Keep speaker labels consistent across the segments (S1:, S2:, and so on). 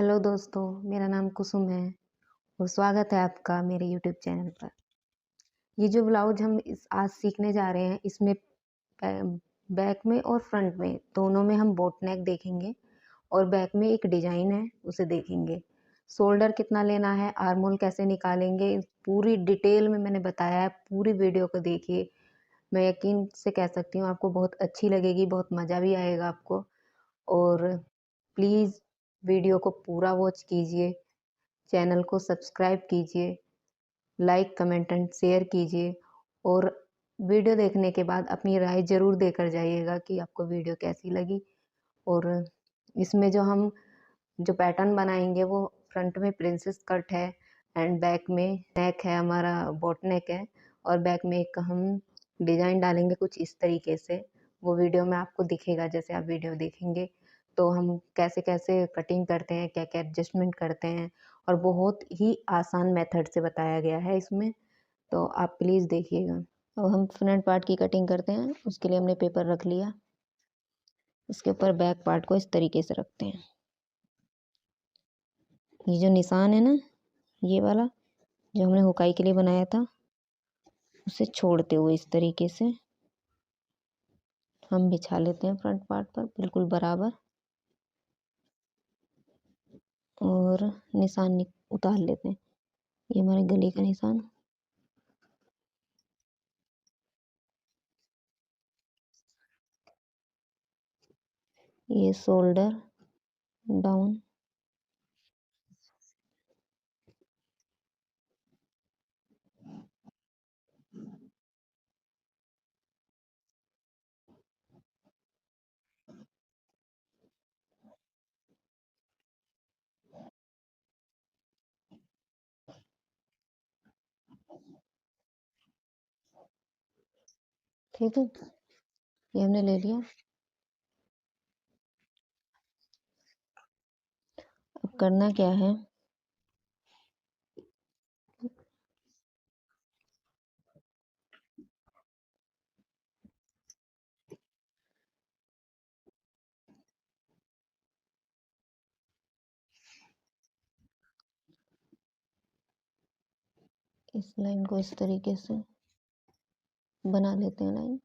S1: Hello दोस्तों, मेरा नाम कुसुम है और स्वागत है आपका मेरे यूट्यूब चैनल पर। ये जो ब्लाउज हम आज सीखने जा रहे हैं इसमें बैक में और फ्रंट में दोनों में हम बोट नेक देखेंगे और बैक में एक डिजाइन है उसे देखेंगे। शोल्डर कितना लेना है, आर्म होल कैसे निकालेंगे, पूरी डिटेल में मैंने बताया है। पूरी वीडियो को देखिए। मैं यकीन से कह सकती हूँ आपको बहुत अच्छी लगेगी, बहुत मज़ा भी आएगा आपको। और प्लीज़ वीडियो को पूरा वॉच कीजिए, चैनल को सब्सक्राइब कीजिए, लाइक, कमेंट एंड शेयर कीजिए और वीडियो देखने के बाद अपनी राय ज़रूर देकर जाइएगा कि आपको वीडियो कैसी लगी। और इसमें जो पैटर्न बनाएंगे वो फ्रंट में प्रिंसेस कट है एंड बैक में नेक है, हमारा बोट नेक है और बैक में एक हम डिज़ाइन डालेंगे कुछ इस तरीके से। वो वीडियो में आपको दिखेगा जैसे आप वीडियो देखेंगे। तो हम कैसे कैसे कटिंग करते हैं, क्या क्या एडजस्टमेंट करते हैं और बहुत ही आसान मेथड से बताया गया है इसमें। तो आप प्लीज़ देखिएगा। अब हम फ्रंट पार्ट की कटिंग करते हैं। उसके लिए हमने पेपर रख लिया, इसके ऊपर बैक पार्ट को इस तरीके से रखते हैं। ये जो निशान है ना, ये वाला जो हमने हुकाई के लिए बनाया था, उसे छोड़ते हुए इस तरीके से हम बिछा लेते हैं फ्रंट पार्ट पर बिल्कुल बराबर और निशान उतार लेते हैं। ये हमारे गले का निशान। ये शोल्डर डाउन। ठीक है, ये हमने ले लिया। अब करना क्या है, इस लाइन को इस तरीके से बना लेते हैं। लाइन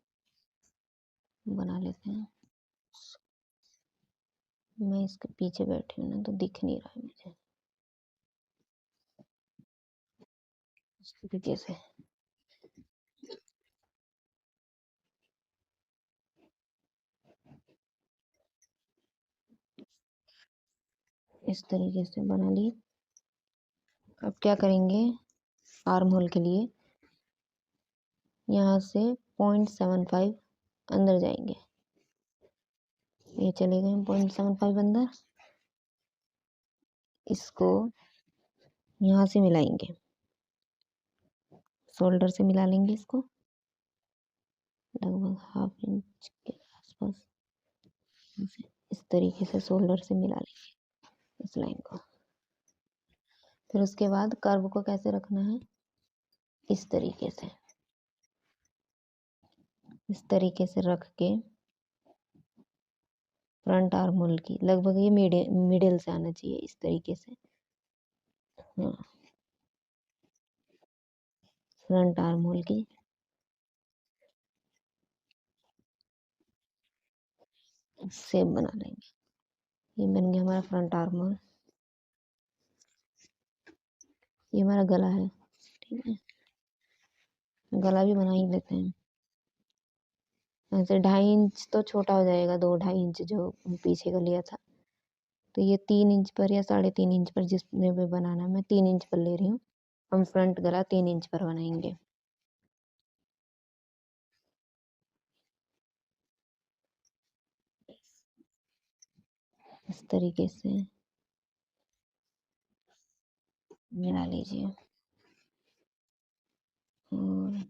S1: बना लेते हैं। मैं इसके पीछे बैठी हूँ ना तो दिख नहीं रहा है मुझे। इस तरीके से इस तरीके से बना ली। अब क्या करेंगे, आर्म होल के लिए यहाँ से 0.75 अंदर जाएंगे। ये चले गए 0.75 अंदर। इसको यहाँ से मिलाएंगे, शोल्डर से मिला लेंगे इसको लगभग हाफ इंच के आसपास। इस तरीके से शोल्डर से मिला लेंगे इस लाइन को। फिर उसके बाद कर्व को कैसे रखना है, इस तरीके से रख के फ्रंट आर्म होल की लगभग ये मिडिल से आना चाहिए इस तरीके से। हाँ, फ्रंट आर्म होल की शेप बना लेंगे। ये बन गया हमारा फ्रंट आर्म होल। ये हमारा गला है, ठीक है। गला भी बना ही लेते हैं। ऐसे 2.5 इंच तो छोटा हो जाएगा, 2-2.5 इंच जो पीछे का लिया था। तो ये 3 इंच पर या 3.5 इंच पर जिसमें भी बनाना है, मैं 3 इंच पर ले रही हूँ। हम फ्रंट गला 3 इंच पर बनाएंगे। इस तरीके से मिला लीजिए और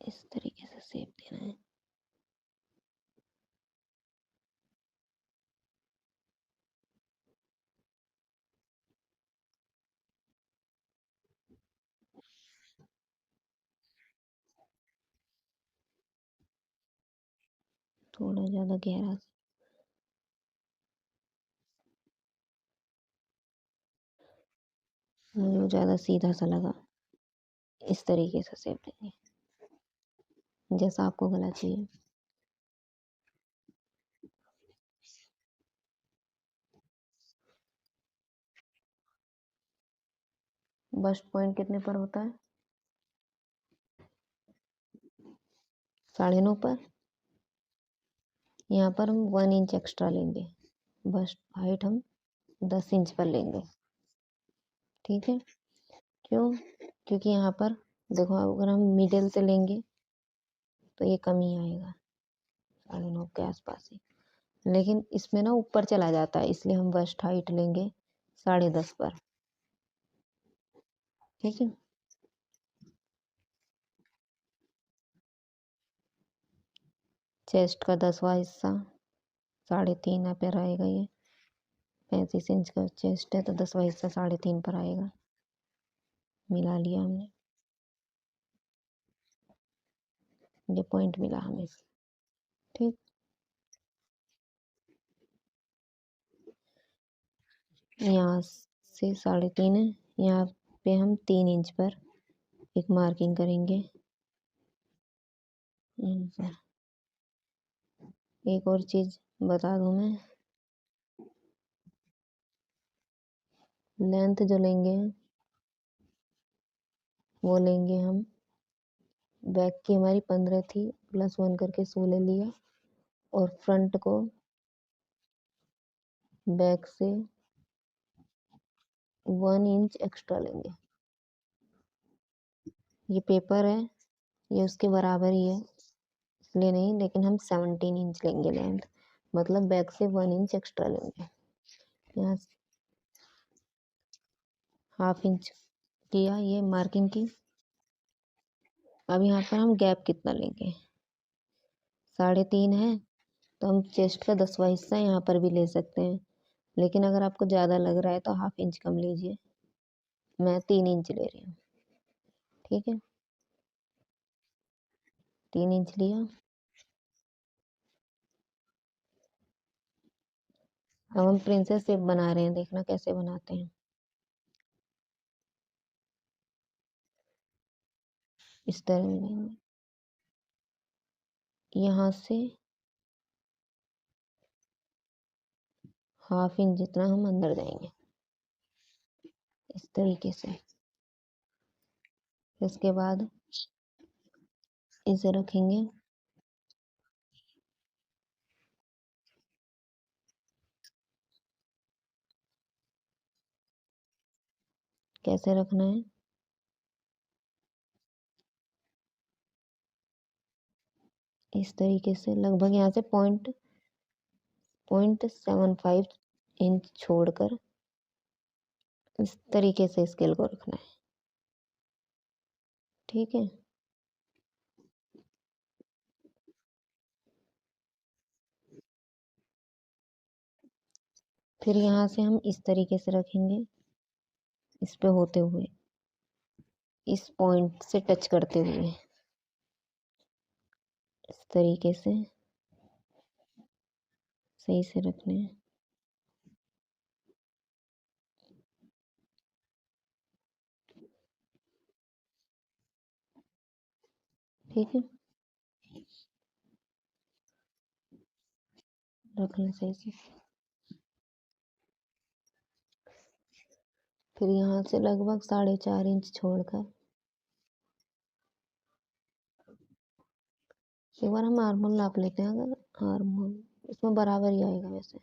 S1: इस तरीके से शेप देना है। थोड़ा ज़्यादा गहरा, मुझे वो ज़्यादा सीधा सा लगा। इस तरीके से शेप देंगे जैसा आपको गला चाहिए। बस्ट पॉइंट कितने पर होता है? 9.5 पर। यहाँ पर हम 1 इंच एक्स्ट्रा लेंगे। बस्ट हाइट हम 10 इंच पर लेंगे। ठीक है। क्यों? क्योंकि यहाँ पर देखो, अगर हम मिडिल से लेंगे तो ये कम ही आएगा, 9.5 के आसपास ही। लेकिन इसमें ना ऊपर चला जाता है, इसलिए हम बस्ट हाइट लेंगे 10.5 पर। ठीक है। चेस्ट का 10वां हिस्सा 3.5 पर आएगा। ये 35 इंच का चेस्ट है तो 10वां हिस्सा 3.5 पर आएगा। मिला लिया हमने, ये पॉइंट मिला हमें। ठीक। यहाँ से 3.5 है, यहाँ पे हम 3 इंच पर एक मार्किंग करेंगे। एक और चीज बता दूं मैं, लेंथ जो लेंगे वो लेंगे हम, बैक की हमारी 15 थी, +1 करके 16 लिया, और फ्रंट को बैक से 1 इंच एक्स्ट्रा लेंगे। ये पेपर है, ये उसके बराबर ही है इसलिए नहीं, लेकिन हम 17 इंच लेंगे लेंथ, मतलब बैक से 1 इंच एक्स्ट्रा लेंगे। यहाँ 1/2 इंच किया ये मार्किंग की। अब यहाँ पर हम गैप कितना लेंगे? 3.5 है तो हम चेस्ट का 10वां हिस्सा यहाँ पर भी ले सकते हैं, लेकिन अगर आपको ज़्यादा लग रहा है तो 1/2 इंच कम लीजिए। मैं 3 इंच ले रही हूँ। ठीक है, 3 इंच लिया। अब हम प्रिंसेस शेप बना रहे हैं, देखना कैसे बनाते हैं। इस तरह बनाएंगे, यहाँ से 1/2 इंच जितना हम अंदर जाएंगे, इस तरीके से। इसके बाद इसे रखेंगे, कैसे रखना है? इस तरीके से, लगभग यहाँ से 0.75 इंच छोड़कर इस तरीके से स्केल को रखना है। ठीक है। फिर यहाँ से हम इस तरीके से रखेंगे, इस पे होते हुए, इस पॉइंट से टच करते हुए, इस तरीके से सही से रखने हैं। ठीक है, रख लें सही से। फिर यहाँ से लगभग 4.5 इंच छोड़कर एक बार हम आर्महोल नाप लेते हैं। अगर आर्महोल इसमें बराबर ही आएगा वैसे।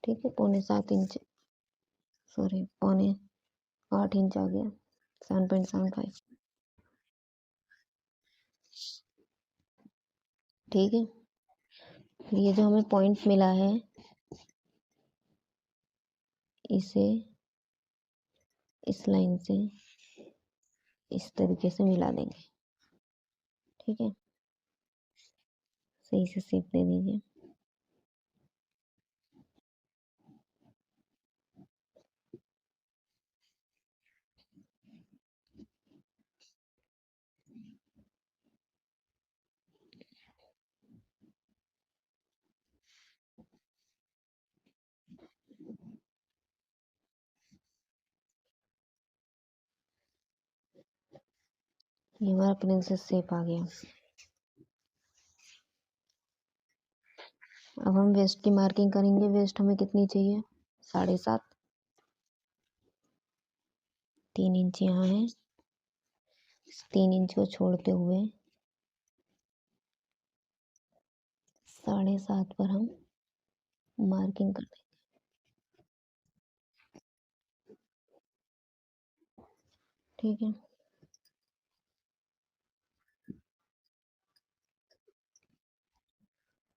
S1: ठीक है, 7.25 इंच, सॉरी 7.8 इंच आ गया, 7.75। ठीक है, ये जो हमें पॉइंट मिला है इसे इस लाइन से इस तरीके से मिला देंगे। ठीक है, सही से शेप दे दीजिए। ये हमारा प्रिंसेस शेप आ गया। अब हम वेस्ट की मार्किंग करेंगे। वेस्ट हमें कितनी चाहिए? 7.5। 3 इंच यहाँ है। 3 इंच को छोड़ते हुए 7.5 पर हम मार्किंग कर देंगे। ठीक है।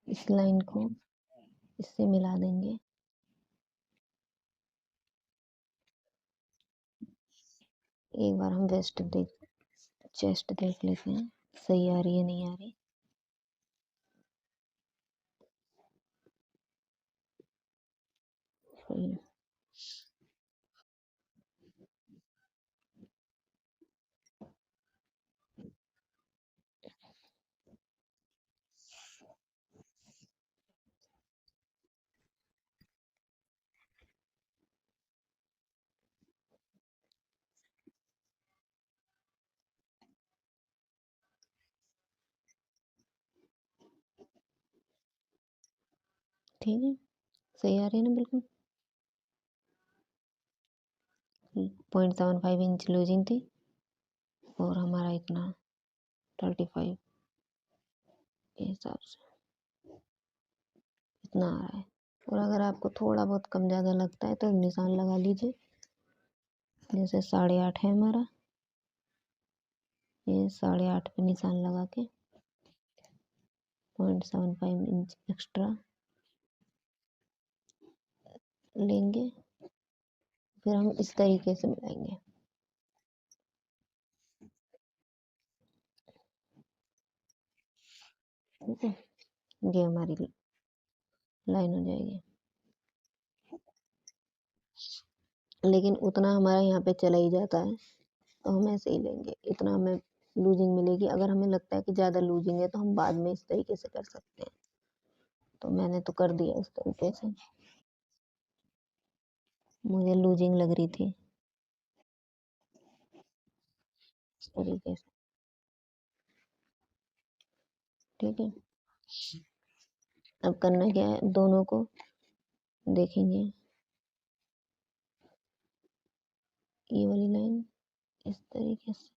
S1: इस लाइन को इससे मिला देंगे। एक बार हम चेस्ट देख लेते हैं, सही आ रही है नहीं आ रही। सही है। ठीक है, सही आ रही है ना बिल्कुल। 0.75 इंच लूजिंग थी और हमारा इतना 35 के हिसाब से इतना आ रहा है। और अगर आपको थोड़ा बहुत कम ज़्यादा लगता है तो निशान लगा लीजिए। जैसे 8.5 है हमारा, ये 8.5 पे निशान लगा के 0.75 इंच एक्स्ट्रा लेंगे। फिर हम इस तरीके से मिलाएंगे। ठीक है, ये हमारी लाइन हो जाएगी। लेकिन उतना हमारा यहाँ पे चला ही जाता है तो हम ऐसे ही लेंगे। इतना हमें लूजिंग मिलेगी। अगर हमें लगता है कि ज़्यादा लूजिंग है तो हम बाद में इस तरीके से कर सकते हैं। तो मैंने तो कर दिया इस तरीके से, मुझे लूजिंग लग रही थी इस तरीके से। ठीक है, अब करना क्या है, दोनों को देखेंगे। ये वाली लाइन इस तरीके से